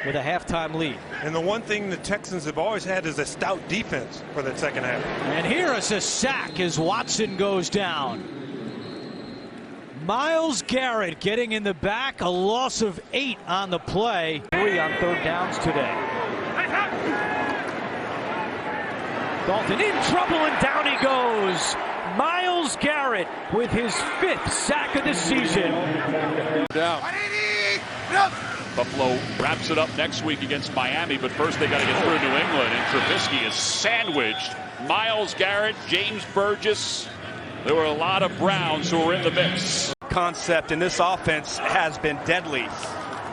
with a halftime lead. And the one thing the Texans have always had is a stout defense for the second half. And here is a sack as Watson goes down. Myles Garrett getting in the back, a loss of 8 on the play. 3 on third downs today. Dalton in trouble, and down he goes. Myles Garrett with his 5th sack of the season. Down. Buffalo wraps it up next week against Miami, but first they got to get through New England, and Trubisky is sandwiched. Myles Garrett, James Burgess. There were a lot of Browns who were in the mix. Concept in this offense has been deadly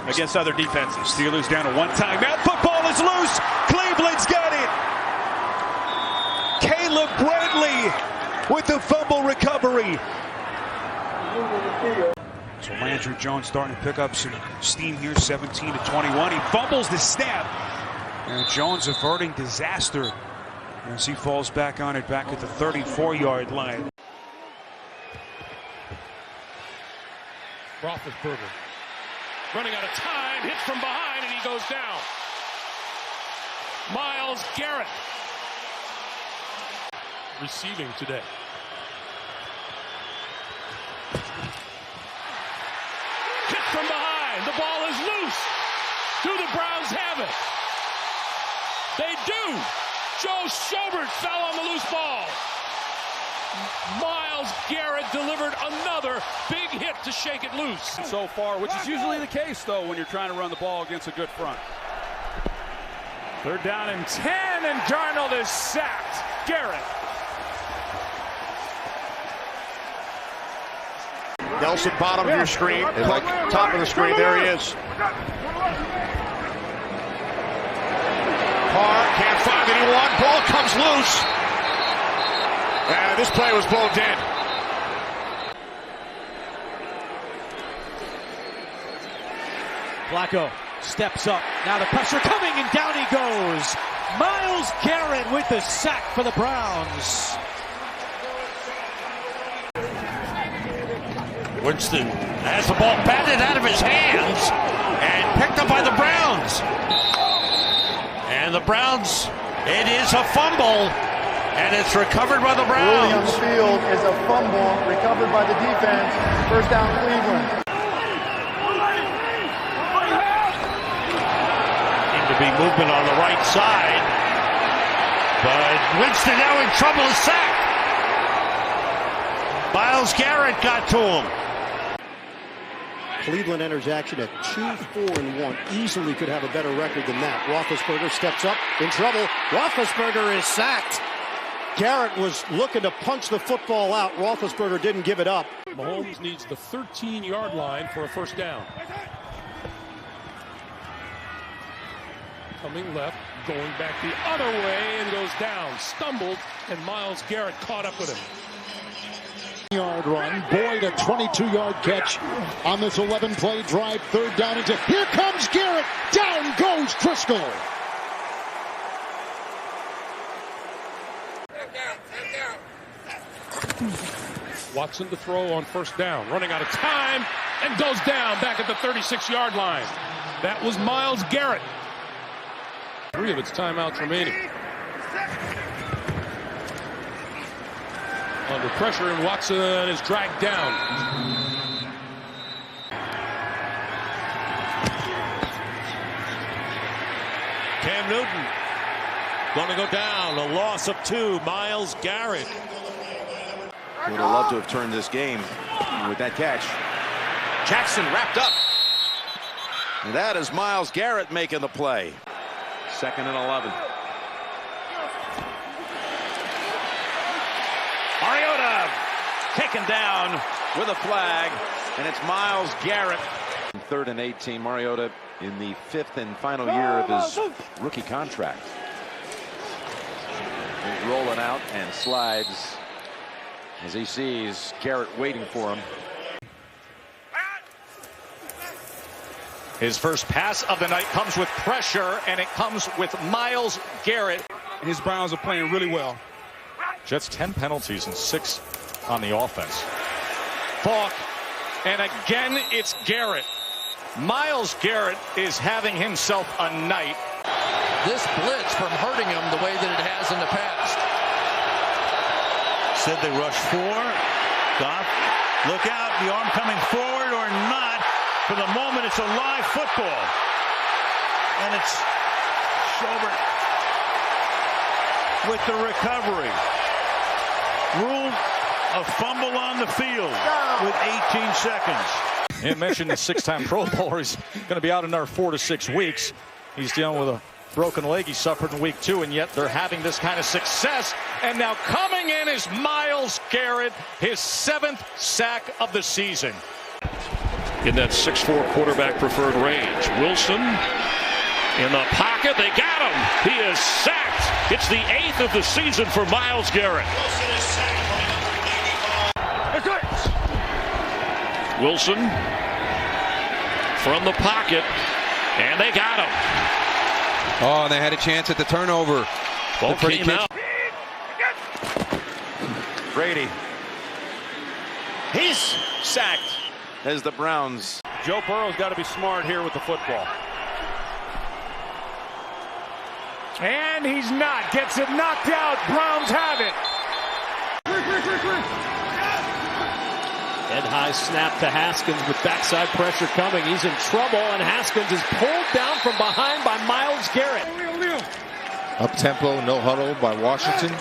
against other defenses. Steelers down to 1 timeout. Football is loose. Cleveland's got it. Caleb Bradley with the fumble recovery. So Landry Jones starting to pick up some steam here, 17-21. He fumbles the snap. And Jones averting disaster as he falls back on it back at the 34-yard line. Roethlisberger running out of time, hits from behind, and he goes down. Myles Garrett receiving today. Hit from behind. The ball is loose. Do the Browns have it? They do. Joe Schobert fell on the loose ball. Myles Garrett delivered another big hit to shake it loose. So far, which is usually the case, though, when you're trying to run the ball against a good front. Third down and 10, and Darnold is sacked. Garrett. Nelson, bottom of your screen, and like top of the screen, there he is. Carr can't find anyone. Ball comes loose. And this play was blown dead. Flacco steps up. Now the pressure coming, and down he goes. Myles Garrett with the sack for the Browns. Winston has the ball batted out of his hands and picked up by the Browns. And the Browns, it is a fumble, and it's recovered by the Browns. Early on the field is a fumble recovered by the defense. First down, Cleveland. Seemed to be movement on the right side, but Winston now in trouble, is sacked. Myles Garrett got to him. Cleveland enters action at 2-4-1. Easily could have a better record than that. Roethlisberger steps up in trouble. Roethlisberger is sacked. Garrett was looking to punch the football out. Roethlisberger didn't give it up. Mahomes needs the 13-yard line for a first down. Coming left, going back the other way, and goes down. Stumbled, and Myles Garrett caught up with him. Yard run. Boyd a 22-yard catch on this 11-play drive. Third down into. Here comes Garrett. Down goes Driscoll. Watson to throw on first down. Running out of time and goes down back at the 36-yard line. That was Myles Garrett. 3 of its timeouts remaining. Under pressure, and Watson is dragged down. Cam Newton going to go down. A loss of 2. Myles Garrett. Would have loved to have turned this game with that catch. Jackson wrapped up. And that is Myles Garrett making the play. 2nd and 11. Mariota taken down with a flag, and it's Myles Garrett. 3rd and 18. Mariota in the 5th and final year of his rookie contract. He's rolling out and slides as he sees Garrett waiting for him. His first pass of the night comes with pressure, and it comes with Myles Garrett. His Browns are playing really well. Jets 10 penalties and 6 on the offense. Falk, and again it's Garrett. Myles Garrett is having himself a night. This blitz from hurting him the way that it has in the past. Said they rush 4. Goff, look out, the arm coming forward or not. For the moment, it's a live football. And it's Schobert with the recovery. Ruled a fumble on the field with 18 seconds. You mentioned the 6-time Pro Bowler. He's going to be out another 4 to 6 weeks. He's dealing with a broken leg he suffered in week 2, and yet they're having this kind of success. And now coming in is Myles Garrett, his 7th sack of the season. In that 6'4" quarterback preferred range. Wilson in the pocket. They got him. He is sacked. It's the 8th of the season for Myles Garrett. Wilson from the pocket, and they got him. Oh, and they had a chance at the turnover. Ball came out. Brady. He's sacked as the Browns. Joe Burrow's got to be smart here with the football. And he's not. Gets it knocked out. Browns have it. Head high snap to Haskins with backside pressure coming. He's in trouble, and Haskins is pulled down from behind by Myles Garrett. Up-tempo, no huddle by Washington.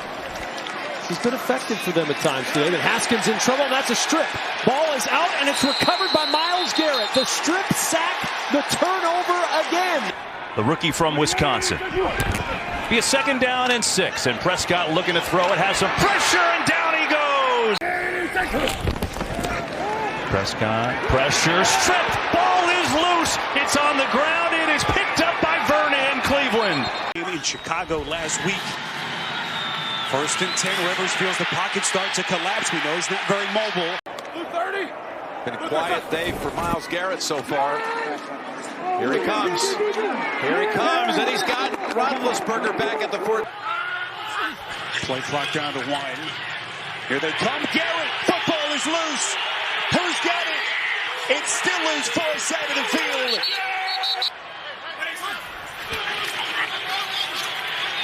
He's been effective for them at times today, but Haskins in trouble, and that's a strip. Ball is out, and it's recovered by Myles Garrett. The strip sack, the turnover again. The rookie from Wisconsin. Be a 2nd down and 6, and Prescott looking to throw it, has some pressure, and down he goes. Prescott, pressure, stripped, ball is loose, it's on the ground, it is picked up by Vernon, Cleveland. In Chicago last week. 1st and 10, Rivers feels the pocket start to collapse. We know he's not very mobile. 30. Been a quiet day for Myles Garrett so far. Here he comes. Here he comes, and he's got Roethlisberger back at the 4. Play clock down to 1. Here they come. Garrett, football is loose. Who's got it? It's still loose, far side of the field.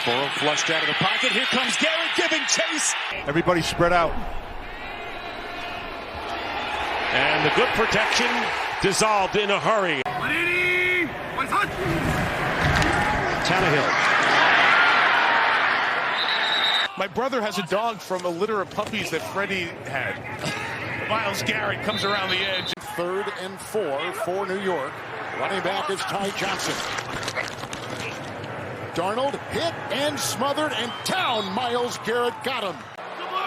Burrow flushed out of the pocket. Here comes Garrett giving chase. Everybody spread out. And the good protection dissolved in a hurry. Tannehill. My brother has a dog from a litter of puppies that Freddie had. Myles Garrett comes around the edge. 3rd and 4 for New York. Running back is Ty Johnson. Darnold hit and smothered and down. Myles Garrett got him.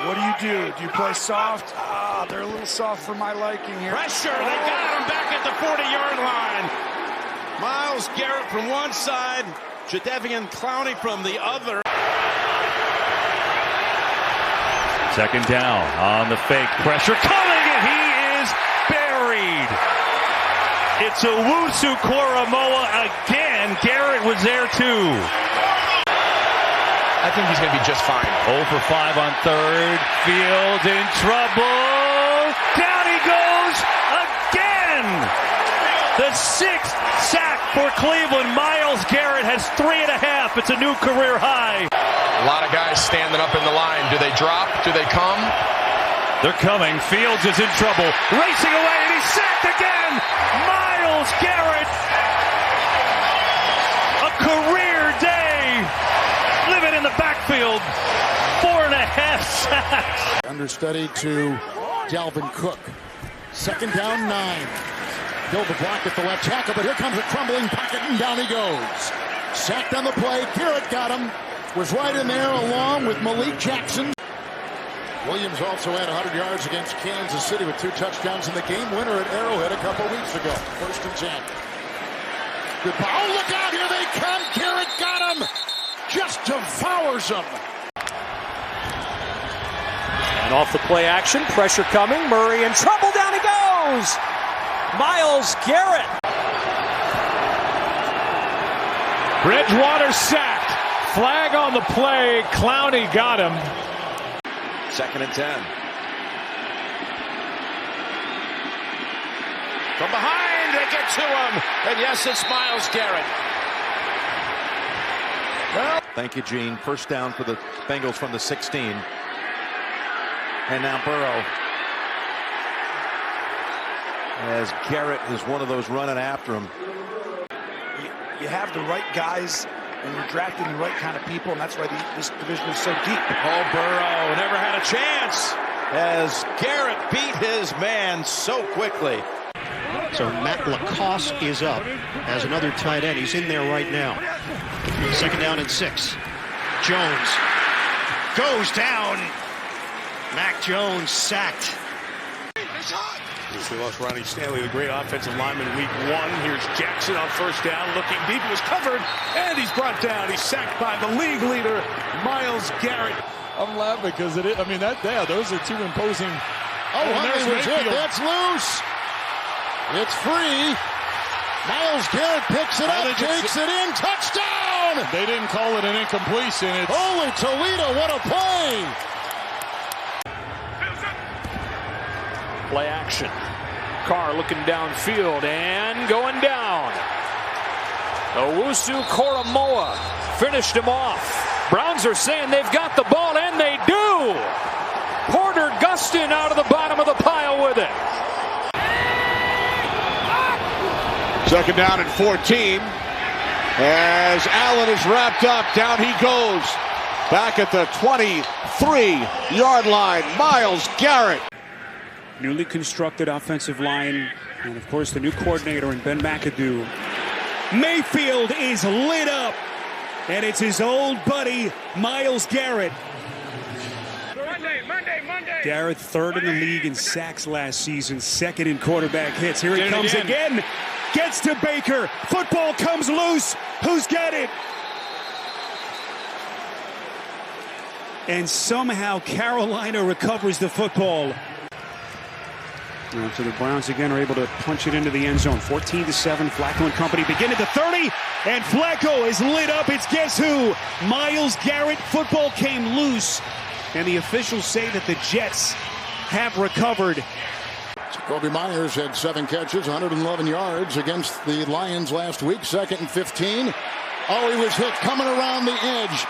What do? Do you play soft? They're a little soft for my liking here. Pressure, they got him back at the 40-yard line. Myles Garrett from one side, Jadeveon Clowney from the other. 2nd down on the fake, pressure coming, and he is buried. It's Owusu Koramoah again. Garrett was there too. I think he's going to be just fine. 0 for 5 on 3rd. Fields in trouble. Down he goes again. The 6th sack for Cleveland. Myles Garrett has 3.5. It's a new career high. A lot of guys standing up in the line. Do they drop? Do they come? They're coming. Fields is in trouble. Racing away, and he's sacked again. Myles Garrett. A career day. Living in the backfield. 4.5 sacks. Understudy to Dalvin Cook. 2nd down, 9. Build the block at the left tackle, but here comes a crumbling pocket, and down he goes. Sacked on the play. Garrett got him. Was right in there along with Malik Jackson. Williams also had 100 yards against Kansas City with 2 touchdowns in the game winner at Arrowhead a couple weeks ago. 1st and 10. Good ball. Oh, look out. Here they come. Garrett got him. Just devours him. And off the play action, pressure coming. Murray in trouble. Down he goes. Myles Garrett. Bridgewater sacked. Flag on the play. Clowney got him. 2nd and 10. From behind, they get to him. And yes, it's Myles Garrett. Well, thank you, Gene. First down for the Bengals from the 16. And now Burrow. As Garrett is one of those running after him. You have the right guys, and you're drafting the right kind of people, and that's why this division is so deep. Oh, Burrow never had a chance as Garrett beat his man so quickly. So Matt Lacoste is up as another tight end. He's in there right now. Second down and 6. Jones goes down. Mac Jones sacked. We lost Ronnie Stanley, the great offensive lineman, week 1. Here's Jackson on first down, looking deep. He was covered, and he's brought down. He's sacked by the league leader, Myles Garrett. I'm laughing because those are two imposing. Oh, Huntley was hit. That's loose. It's free. Myles Garrett picks it up, takes it in, touchdown! They didn't call it an incompletion. Holy Toledo, what a play! Play action. Carr looking downfield and going down. Owusu Koromoa finished him off. Browns are saying they've got the ball, and they do. Porter Gustin out of the bottom of the pile with it. Second down and 14. As Allen is wrapped up, down he goes. Back at the 23-yard line, Myles Garrett. Newly constructed offensive line, and of course the new coordinator in Ben McAdoo. Mayfield is lit up, and it's his old buddy Myles Garrett. Monday. Garrett, third in the league in sacks last season, second in quarterback hits. Here he comes again. Gets to Baker. Football comes loose. Who's got it? And somehow Carolina recovers the football. So the Browns again are able to punch it into the end zone. 14-7. Flacco and company begin at the 30. And Flacco is lit up. It's guess who? Myles Garrett. Football came loose. And the officials say that the Jets have recovered. Jacoby Myers had 7 catches, 111 yards against the Lions last week. 2nd and 15. Oh, he was hit coming around the edge.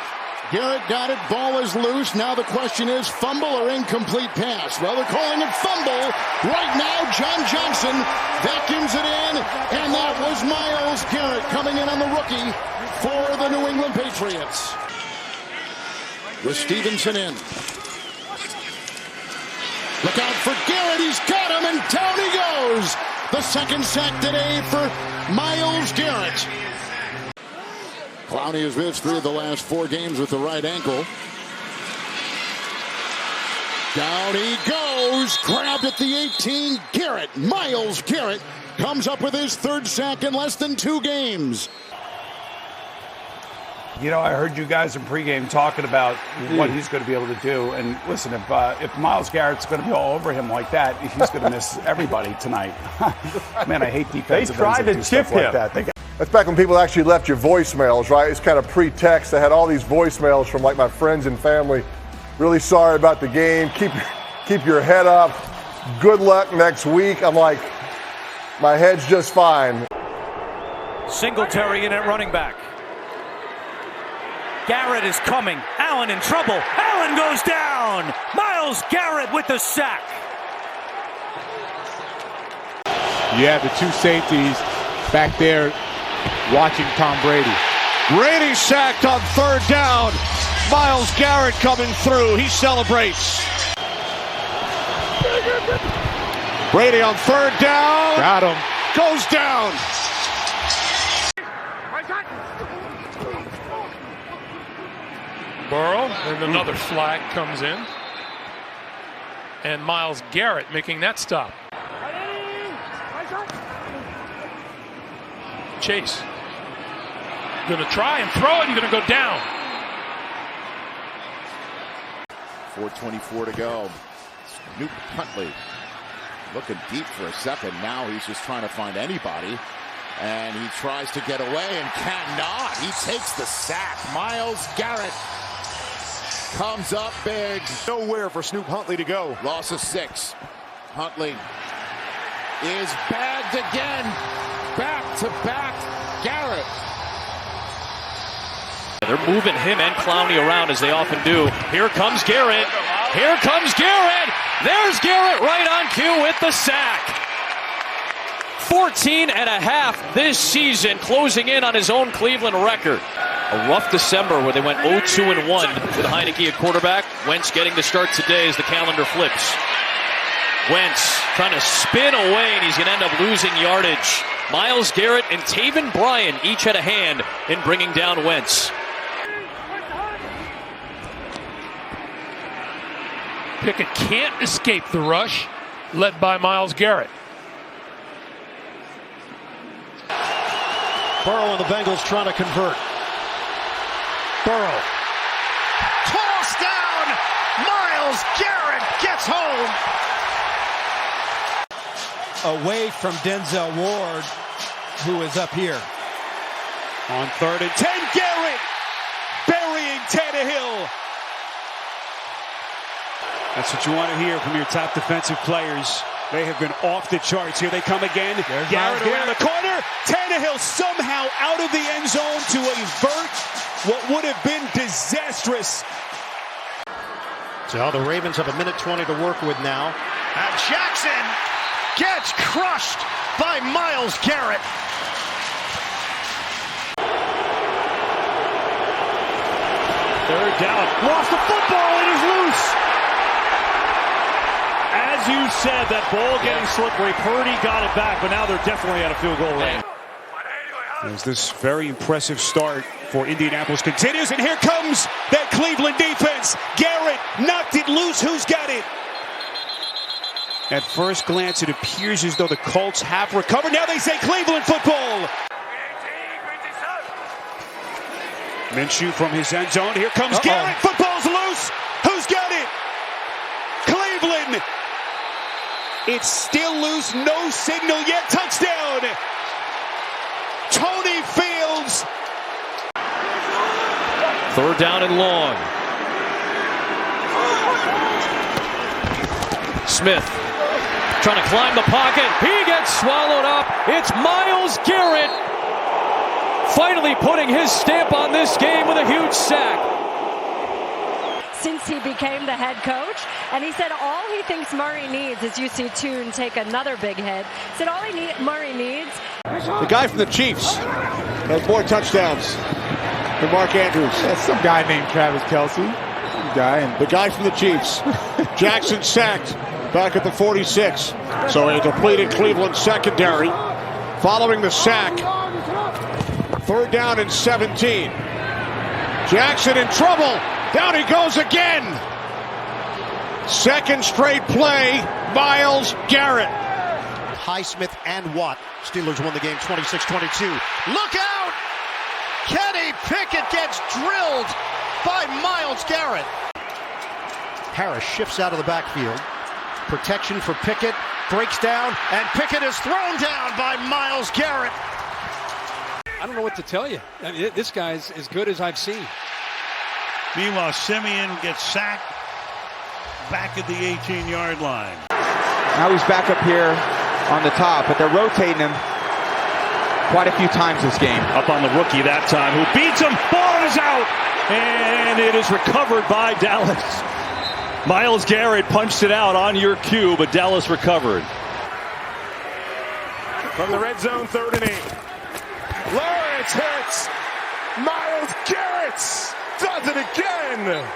Garrett got it. Ball is loose. Now the question is fumble or incomplete pass. Well, they're calling it fumble. Right now, John Johnson vacuums it in. And that was Myles Garrett coming in on the rookie for the New England Patriots. With Stevenson in. Look out for Garrett. He's got him, and down he goes. The second sack today for Myles Garrett. Clowney has missed 3 of the last 4 games with the right ankle. Down he goes. Grabbed at the 18. Garrett, Myles Garrett, comes up with his 3rd sack in less than 2 games. You know, I heard you guys in pregame talking about what he's going to be able to do. And listen, if Myles Garrett's going to be all over him like that, he's going to miss everybody tonight. Man, I hate defensive. They tried to chip him. Like that. That's back when people actually left you voicemails, right? It's kind of pre-text. I had all these voicemails from like my friends and family. Really sorry about the game. Keep your head up. Good luck next week. I'm like, my head's just fine. Singletary in at running back. Garrett is coming. Allen in trouble. Allen goes down. Myles Garrett with the sack. You have the 2 safeties back there watching Tom Brady. Brady sacked on 3rd down. Myles Garrett coming through. He celebrates. Brady on 3rd down. Got him. Goes down. Burrow, and another flag comes in. And Myles Garrett making that stop. Chase. Going to try and throw it and going to go down. 4:24 to go. Snoop Huntley looking deep for a second. Now he's just trying to find anybody. And he tries to get away and cannot. He takes the sack. Myles Garrett comes up big. Nowhere for Snoop Huntley to go. Loss of 6. Huntley is bagged again. Back-to-back Garrett. They're moving him and Clowney around as they often do. Here comes Garrett. Here comes Garrett. There's Garrett right on cue with the sack. 14.5 this season, closing in on his own Cleveland record. A rough December where they went 0-2-1 with Heineke at quarterback. Wentz getting the start today as the calendar flips. Wentz trying to spin away, and he's going to end up losing yardage. Myles Garrett and Taven Bryan each had a hand in bringing down Wentz. Pickett can't escape the rush, led by Myles Garrett. Burrow and the Bengals trying to convert. Burrow. Toss down! Myles Garrett gets home! Away from Denzel Ward, who is up here. On 3rd and 10, Garrett burying Tannehill. That's what you want to hear from your top defensive players. They have been off the charts. Here they come again. There's Garrett around the corner. Tannehill somehow out of the end zone to avert what would have been disastrous. So the Ravens have 1:20 to work with now. And Jackson gets crushed by Myles Garrett. Third down. Lost the football. It is loose. As you said, that ball getting slippery. Purdy got it back, but now they're definitely at a field goal range. As this very impressive start for Indianapolis continues, and here comes that Cleveland defense. Garrett knocked it loose. Who's got it? At first glance, it appears as though the Colts have recovered. Now they say Cleveland football. Minshew from his end zone. Here comes Garrett. Football's loose. Who's got it? Cleveland. It's still loose. No signal yet. Touchdown. Tony Fields. 3rd down and long. Smith trying to climb the pocket. He gets swallowed up. It's Myles Garrett finally putting his stamp on this game with a huge sack. Since he became the head coach, and he said all he thinks Murray needs is you see Toon take another big hit. Said all Murray needs. The guy from the Chiefs has more touchdowns than Mark Andrews. That's some guy named Travis Kelce. The guy from the Chiefs. Jackson sacked back at the 46. So a depleted Cleveland secondary following the sack. 3rd down and 17. Jackson in trouble. Down he goes again. Second straight play, Myles Garrett. Highsmith and Watt. Steelers won the game 26-22. Look out! Kenny Pickett gets drilled by Myles Garrett. Harris shifts out of the backfield. Protection for Pickett. Breaks down, and Pickett is thrown down by Myles Garrett. I don't know what to tell you. I mean, this guy's as good as I've seen. Meanwhile, Simeon gets sacked back at the 18-yard line. Now he's back up here on the top, but they're rotating him quite a few times this game. Up on the rookie that time, who beats him. Ball is out, and it is recovered by Dallas. Myles Garrett punched it out on your cue, but Dallas recovered. From the red zone, 3rd and 8. Lawrence hits. Myles Garrett does it again.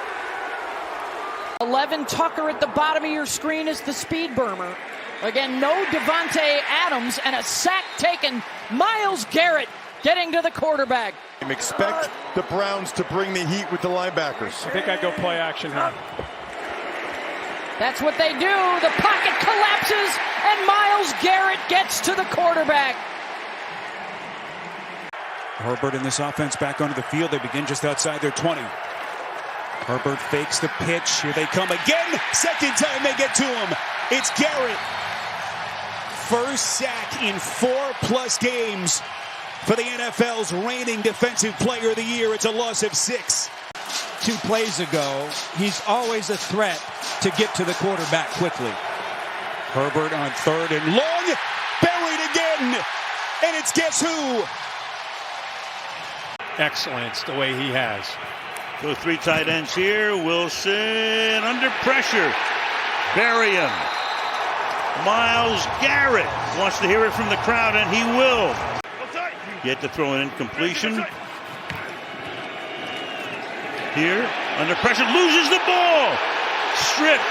11 Tucker at the bottom of your screen is the speed burner. Again, no Devontae Adams and a sack taken. Myles Garrett getting to the quarterback. Expect the Browns to bring the heat with the linebackers. I think I'd go play action here. That's what they do. The pocket collapses, and Myles Garrett gets to the quarterback. Herbert in this offense back onto the field. They begin just outside their 20. Herbert fakes the pitch. Here they come again. Second time they get to him. It's Garrett. First sack in 4+ games for the NFL's reigning Defensive Player of the Year. It's a loss of 6. 2 plays ago, he's always a threat to get to the quarterback quickly. Herbert on 3rd and long. and it's guess who? Excellence the way he has. So 3 tight ends here. Wilson under pressure. Bury him. Myles Garrett wants to hear it from the crowd, and he will. Get to throw an incompletion. Here, under pressure, loses the ball. Stripped,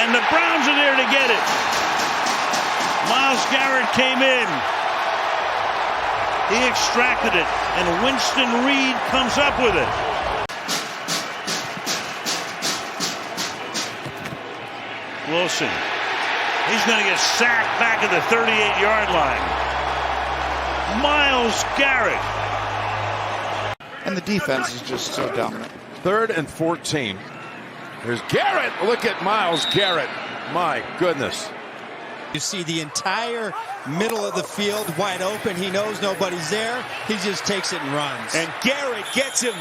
and the Browns are there to get it. Myles Garrett came in. He extracted it, and Winston Reed comes up with it. Wilson. He's going to get sacked back at the 38-yard line. Myles Garrett. And the defense is just so dominant. 3rd and 14. There's Garrett. Look at Myles Garrett. My goodness. You see the entire middle of the field wide open. He knows nobody's there. He just takes it and runs. And Garrett gets him